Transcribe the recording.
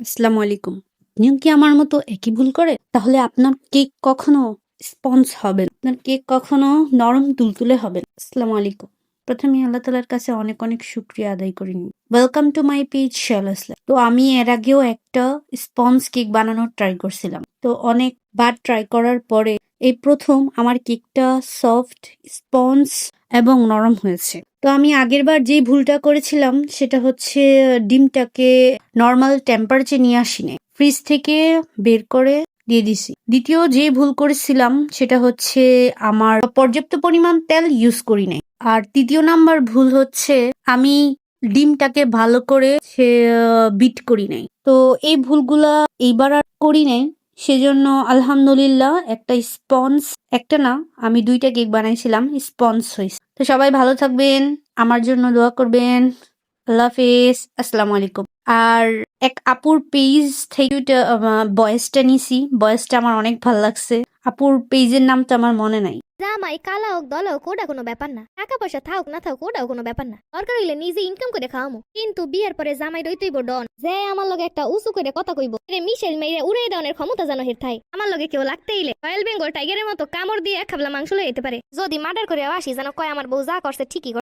আসসালামু আলাইকুম। আপনিও কি আমার মতো একই ভুল করে? তাহলে আপনার কেক কখনো স্পঞ্জ হবে না। আপনার কেক কখনো নরম তুলতুলে হবে না। আসসালামু আলাইকুম। প্রথমে আল্লাহ তাআলার কাছে অনেক অনেক শুকরিয়া আদায় করে নিই। Welcome to my page Shayla. তো আমি এর আগেও একটা স্পঞ্জ কেক বানানোর ট্রাই করছিলাম। তো অনেকবার ট্রাই করার পরে এই প্রথম আমার কেকটা সফট, স্পঞ্জ এবং নরম হয়েছে। তো আমি আগেরবার যেই ভুলটা করেছিলাম সেটা হচ্ছে ডিমটাকে নরমাল টেম্পারেচার নিয়ে আসিনি। ফ্রিজ থেকে বের করে দিয়ে দিছি। দ্বিতীয় যে ভুল করেছিলাম সেটা হচ্ছে আমার পর্যাপ্ত পরিমাণ তেল ইউজ করি নাই। আর তৃতীয় নাম্বার ভুল হচ্ছে আমি ডিমটাকে ভালো করে বিট করি নাই। তো এই ভুলগুলা এইবার আর করি নাই। সেজন্য আলহামদুলিল্লাহ একটা না, আমি ২টা কেক বানাইছিলাম, স্পঞ্জ হইছে। তো সবাই ভালো থাকবেন, আমার জন্য দোয়া করবেন। আল্লাহ হাফেজ। আসসালামু আলাইকুম। আর এক আপুর পেজ থেকে ওইটা ভয়েসটা নিছি। ভয়েসটা আমার অনেক ভাল লাগছে। আপুর পেজের নামটা আমার মনে নাই। জামাই কালা হোক দলা হোক ওটা কোনো ব্যাপার না, টাকা পয়সা থাকুক না থাকুক ওটাও কোনো ব্যাপার না, দরকার হইলে নিজে ইনকাম করে খাওয়ামো। কিন্তু বিয়ের পরে জামাই রইতেইব ডন, যে আমার লগে একটা উঁচু করে কথা কইব, রে মিশেল মেয়ে উড়ে দেওয়ার ক্ষমতা জানো হের থাই। আমার লগে কেউ লাগতে ইলে রয়্যাল বেঙ্গল টাইগারের মতো কামড় দিয়ে এক খাবলা মাংস লয়ে যেতে পারে। যদি মার্ডার করে আসি যেন কয় আমার বউ যা করছে ঠিকই করছে।